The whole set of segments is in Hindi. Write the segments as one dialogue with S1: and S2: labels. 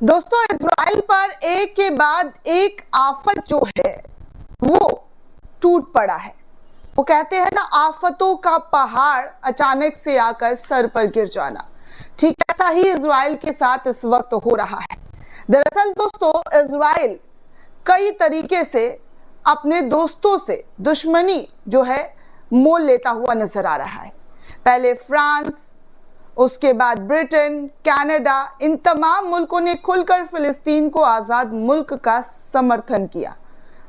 S1: दोस्तों, इजराइल पर एक के बाद एक आफत जो है वो टूट पड़ा है। वो कहते हैं ना, आफतों का पहाड़ अचानक से आकर सर पर गिर जाना। ठीक ऐसा ही इजराइल के साथ इस वक्त हो रहा है। दरअसल दोस्तों, इजराइल कई तरीके से अपने दोस्तों से दुश्मनी जो है मोल लेता हुआ नजर आ रहा है। पहले फ्रांस, उसके बाद ब्रिटेन, कनाडा, इन तमाम मुल्कों ने खुलकर फिलिस्तीन को आज़ाद मुल्क का समर्थन किया,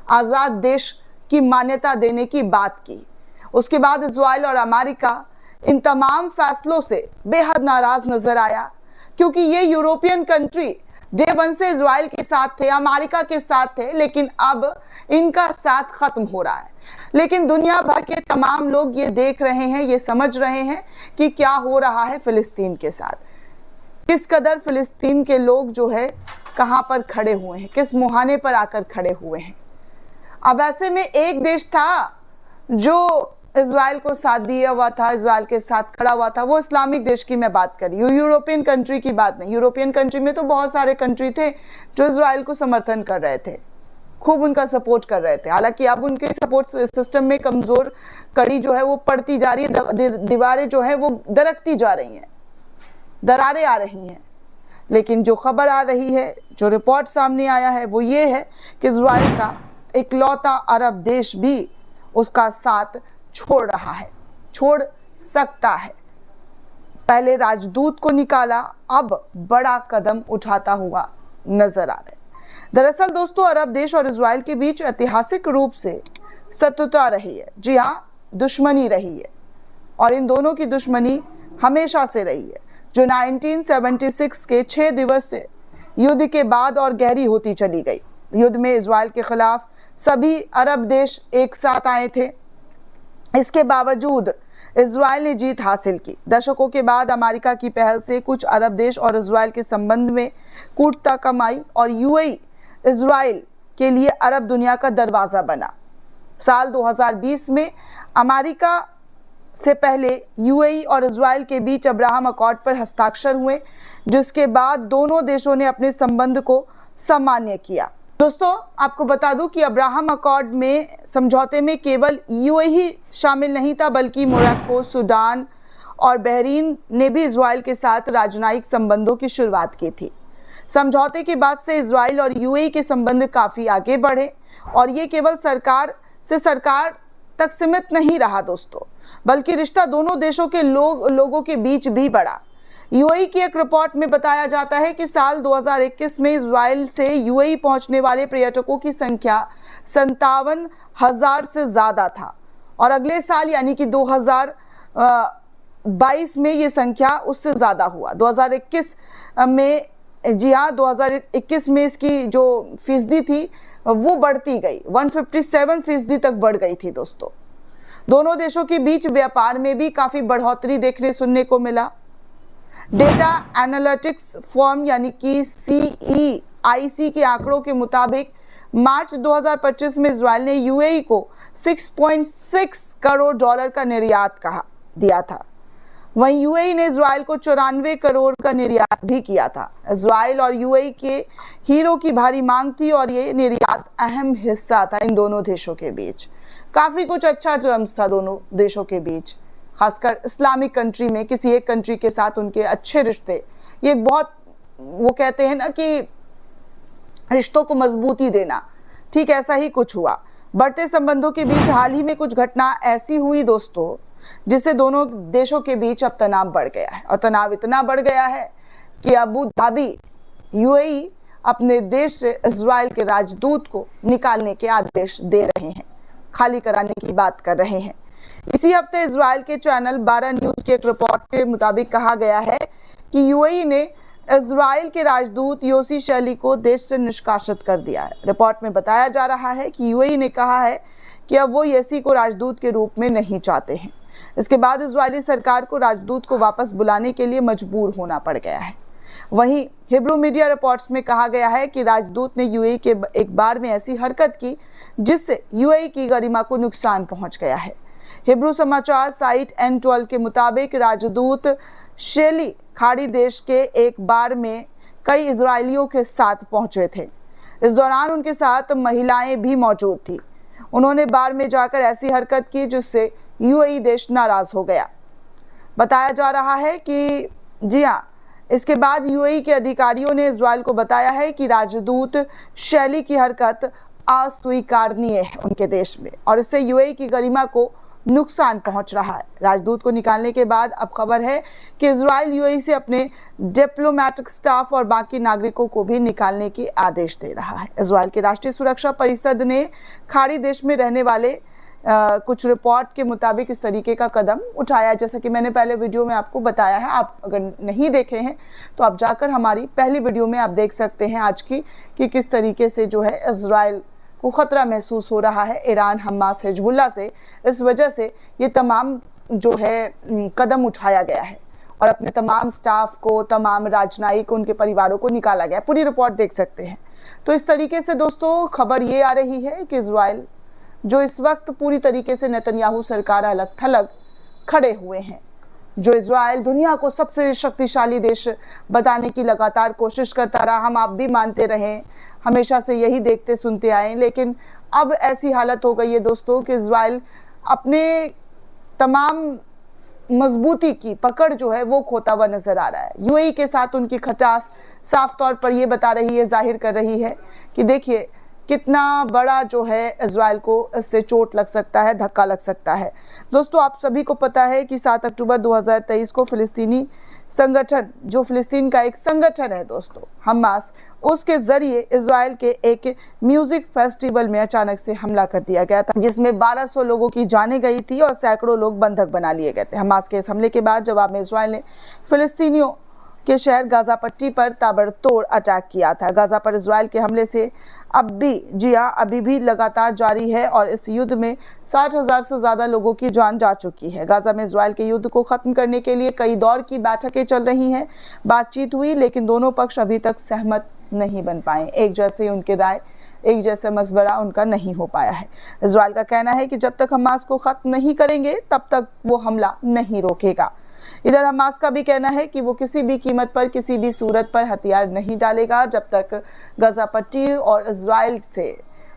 S1: आज़ाद देश की मान्यता देने की बात की। उसके बाद इजराइल और अमेरिका इन तमाम फैसलों से बेहद नाराज नजर आया, क्योंकि ये यूरोपियन कंट्री डे वन से इजराइल के साथ थे, अमेरिका के साथ थे, लेकिन अब इनका साथ खत्म हो रहा है। लेकिन दुनिया भर के तमाम लोग ये देख रहे हैं, ये समझ रहे हैं कि क्या हो रहा है फिलिस्तीन के साथ, किस कदर फिलिस्तीन के लोग जो है कहां पर खड़े हुए हैं, किस मुहाने पर आकर खड़े हुए हैं। अब ऐसे में एक देश था जो इजराइल को साथ दिया हुआ था, इजराइल के साथ खड़ा हुआ था, वो इस्लामिक देश की मैं बात कर रही हूँ, यूरोपियन कंट्री की बात नहीं। यूरोपियन कंट्री में तो बहुत सारे कंट्री थे जो इजराइल को समर्थन कर रहे थे, खूब उनका सपोर्ट कर रहे थे। हालांकि अब उनके सपोर्ट सिस्टम में कमजोर कड़ी जो है वो पड़ती जा रही है, दीवारें जो है वो दरकती जा रही हैं, दरारें आ रही हैं। लेकिन जो खबर आ रही है, जो रिपोर्ट सामने आया है, वो ये है कि इजराइल का इकलौता अरब देश भी उसका साथ छोड़ रहा है, छोड़ सकता है। पहले राजदूत को निकाला, अब बड़ा कदम उठाता हुआ नजर आ रहा है। दरअसल दोस्तों, अरब देश और इजराइल के बीच ऐतिहासिक रूप से शत्रुता रही है। जी हाँ, दुश्मनी रही है, और इन दोनों की दुश्मनी हमेशा से रही है, जो 1976 के 6 दिवसीय युद्ध के बाद और गहरी होती चली गई। युद्ध में इजराइल के खिलाफ सभी अरब देश एक साथ आए थे। इसके बावजूद इजराइल ने जीत हासिल की। दशकों के बाद अमेरिका की पहल से कुछ अरब देश और इजराइल के संबंध में कूटता कम आई, और यूएई इजराइल के लिए अरब दुनिया का दरवाज़ा बना। साल 2020 में अमेरिका से पहले यूएई और इजराइल के बीच अब्राहम अकॉर्ड पर हस्ताक्षर हुए, जिसके बाद दोनों देशों ने अपने संबंध को सामान्य किया। दोस्तों, आपको बता दूं कि अब्राहम अकॉर्ड में समझौते में केवल यूएई ही शामिल नहीं था, बल्कि मोरक्को, सूडान और बहरीन ने भी इजराइल के साथ राजनयिक संबंधों की शुरुआत की थी। समझौते के बाद से इजराइल और यूएई के संबंध काफ़ी आगे बढ़े, और ये केवल सरकार से सरकार तक सीमित नहीं रहा दोस्तों, बल्कि रिश्ता दोनों देशों के लोगों के बीच भी बढ़ा। यूएई की एक रिपोर्ट में बताया जाता है कि साल 2021 में इजराइल से यूएई पहुंचने वाले पर्यटकों की संख्या 57,000 से ज़्यादा था, और अगले साल यानी कि 2022 में ये संख्या उससे ज़्यादा हुआ। 2021 में, जी हाँ, 2021 में इसकी जो फीसदी थी वो बढ़ती गई, 157% तक बढ़ गई थी दोस्तों। दोनों देशों के बीच व्यापार में भी काफ़ी बढ़ोतरी देखने सुनने को मिला। डेटा एनालिटिक्स फर्म यानी कि CEIC के आंकड़ों के मुताबिक मार्च 2025 में इजराइल ने यूएई को 6.6 करोड़ डॉलर का निर्यात दिया था। वहीं यूएई ने इजराइल को 94 करोड़ का निर्यात भी किया था। इजराइल और यूएई के हीरो की भारी मांग थी, और ये निर्यात अहम हिस्सा था इन दोनों देशों के बीच। काफ़ी कुछ अच्छा टर्म्स था दोनों देशों के बीच, खासकर इस्लामिक कंट्री में किसी एक कंट्री के साथ उनके अच्छे रिश्ते, ये बहुत, वो कहते हैं ना कि रिश्तों को मजबूती देना, ठीक ऐसा ही कुछ हुआ। बढ़ते संबंधों के बीच हाल ही में कुछ घटना ऐसी हुई दोस्तों, जिससे दोनों देशों के बीच अब तनाव बढ़ गया है, और तनाव इतना बढ़ गया है कि अबू धाबी, यूएई अपने देश से इजराइल के राजदूत को निकालने के आदेश दे रहे हैं, खाली कराने की बात कर रहे हैं। इसी हफ्ते इजराइल के चैनल 12 न्यूज के एक रिपोर्ट के मुताबिक कहा गया है कि यूएई ने इजराइल के राजदूत योसी शैली को देश से निष्कासित कर दिया है। रिपोर्ट में बताया जा रहा है कि यूएई ने कहा है कि अब वो योसी को राजदूत के रूप में नहीं चाहते हैं। इसके बाद इजरायली सरकार को राजदूत को वापस बुलाने के लिए मजबूर होना पड़ गया है। वहीं हिब्रू मीडिया रिपोर्ट्स में कहा गया है कि राजदूत ने यूएई के एक बार में ऐसी हरकत की जिससे यूएई की गरिमा को नुकसान पहुंच गया है। हिब्रू समाचार साइट N12 के मुताबिक राजदूत शेली खाड़ी देश के एक बार में कई इजरायलियों के साथ पहुंचे थे। इस दौरान उनके साथ महिलाएं भी मौजूद थी। उन्होंने बार में जाकर ऐसी हरकत की जिससे यूएई देश नाराज हो गया। बताया जा रहा है कि जी हाँ, इसके बाद यूएई के अधिकारियों ने इजराइल को बताया है कि राजदूत शैली की हरकत अस्वीकारनीय है उनके देश में और इससे यूएई की गरिमा को नुकसान पहुंच रहा है। राजदूत को निकालने के बाद अब खबर है कि इजराइल यूएई से अपने डिप्लोमेटिक स्टाफ और बाकी नागरिकों को भी निकालने के आदेश दे रहा है। इजराइल के राष्ट्रीय सुरक्षा परिषद ने खाड़ी देश में रहने वाले कुछ रिपोर्ट के मुताबिक इस तरीके का कदम उठाया, जैसा कि मैंने पहले वीडियो में आपको बताया है। आप अगर नहीं देखे हैं तो आप जाकर हमारी पहली वीडियो में आप देख सकते हैं आज की कि किस तरीके से जो है इजराइल को खतरा महसूस हो रहा है ईरान, हमास, हिजबुल्लाह से। इस वजह से ये तमाम जो है कदम उठाया गया है और अपने तमाम स्टाफ को, तमाम राजनयिक, उनके परिवारों को निकाला गया। पूरी रिपोर्ट देख सकते हैं। तो इस तरीके से दोस्तों खबर ये आ रही है कि इजराइल जो इस वक्त पूरी तरीके से नेतन्याहू सरकार अलग थलग खड़े हुए हैं, जो इजराइल दुनिया को सबसे शक्तिशाली देश बताने की लगातार कोशिश करता रहा। हम आप भी मानते रहे, हमेशा से यही देखते सुनते आए, लेकिन अब ऐसी हालत हो गई है दोस्तों कि इजराइल अपने तमाम मजबूती की पकड़ जो है वो खोता हुआ नजर आ रहा है। यूएई के साथ उनकी खटास साफ तौर पर ये बता रही है, जाहिर कर रही है कि देखिए कितना बड़ा जो है इजराइल को इससे चोट लग सकता है, धक्का लग सकता है। दोस्तों आप सभी को पता है कि 7 अक्टूबर 2023 को फिलिस्तीनी संगठन, जो फिलिस्तीन का एक संगठन है दोस्तों, हमास, उसके जरिए इजराइल के एक म्यूजिक फेस्टिवल में अचानक से हमला कर दिया गया था, जिसमें 1200 लोगों की जानें गई थी और सैकड़ों लोग बंधक बना लिए गए थे। हमास के इस हमले के बाद जवाब में इजराइल ने फिलिस्तीनियों के शहर गाजा पट्टी पर ताबड़तोड़ अटैक किया था। गाजा पर इजराइल के हमले से अब भी, जी हाँ, अभी भी लगातार जारी है और इस युद्ध में 60,000 से ज़्यादा लोगों की जान जा चुकी है। गाजा में इजराइल के युद्ध को ख़त्म करने के लिए कई दौर की बैठकें चल रही हैं, बातचीत हुई, लेकिन दोनों पक्ष अभी तक सहमत नहीं बन पाए। एक जैसे उनके राय, एक जैसे मशवरा उनका नहीं हो पाया है। इजराइल का कहना है कि जब तक हमास को ख़त्म नहीं करेंगे तब तक वो हमला नहीं रोकेगा। इधर हमास का भी कहना है कि वो किसी भी कीमत पर, किसी भी सूरत पर हथियार नहीं डालेगा जब तक गाजा पट्टी और इजराइल से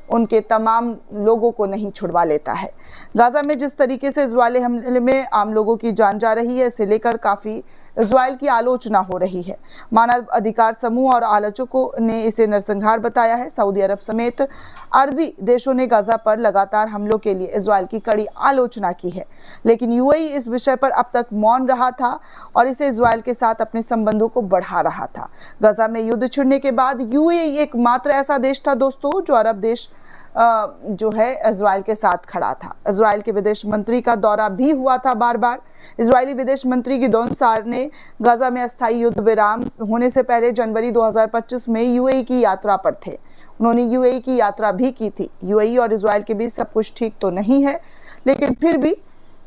S1: उनके तमाम लोगों को नहीं छुड़वा लेता है। गाजा में जिस तरीके से इजरायली हमले में आम लोगों की जान जा रही है, इसे लेकर काफ़ी इजराइल की आलोचना हो रही है। मानव अधिकार समूह और आलोचकों ने इसे नरसंहार बताया है। सऊदी अरब समेत अरबी देशों ने गाजा पर लगातार हमलों के लिए इजराइल की कड़ी आलोचना की है, लेकिन यूएई इस विषय पर अब तक मौन रहा था और इसे इजराइल के साथ अपने संबंधों को बढ़ा रहा था। गाजा में युद्ध छिड़ने के बाद यूएई एकमात्र ऐसा देश था दोस्तों जो अरब देश जो है इजराइल के साथ खड़ा था। इजराइल के विदेश मंत्री का दौरा भी हुआ था बार बार। इजरायली विदेश मंत्री गिदोन सार ने गाजा में अस्थायी युद्ध विराम होने से पहले जनवरी 2025 में यूएई की यात्रा पर थे। उन्होंने यूएई की यात्रा भी की थी। यूएई और इजराइल के बीच सब कुछ ठीक तो नहीं है, लेकिन फिर भी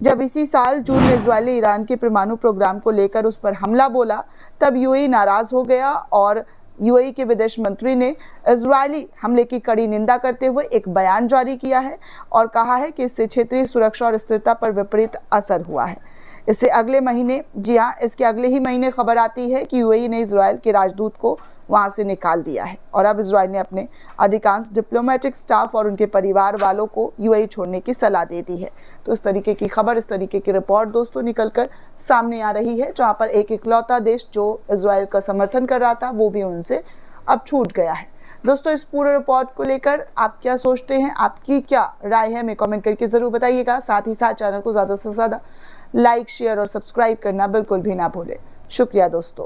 S1: जब इसी साल जून में इजराइल ईरान के परमाणु प्रोग्राम को लेकर उस पर हमला बोला, तब यूएई नाराज हो गया और यूएई के विदेश मंत्री ने इजरायली हमले की कड़ी निंदा करते हुए एक बयान जारी किया है और कहा है कि इससे क्षेत्रीय सुरक्षा और स्थिरता पर विपरीत असर हुआ है। इससे अगले महीने, जी हाँ, इसके अगले ही महीने खबर आती है कि यूएई ने इजराइल के राजदूत को वहां से निकाल दिया है और अब इजराइल ने अपने अधिकांश डिप्लोमेटिक स्टाफ और उनके परिवार वालों को यूएई छोड़ने की सलाह दे दी है। तो इस तरीके की खबर, इस तरीके की रिपोर्ट दोस्तों निकलकर सामने आ रही है, जहां पर एक इकलौता देश जो इजराइल का समर्थन कर रहा था वो भी उनसे अब छूट गया है। दोस्तों इस पूरे रिपोर्ट को लेकर आप क्या सोचते हैं, आपकी क्या राय है, हमें कमेंट करके जरूर बताइएगा। साथ ही साथ चैनल को ज़्यादा से ज़्यादा लाइक, शेयर और सब्सक्राइब करना बिल्कुल भी ना भूलें। शुक्रिया दोस्तों।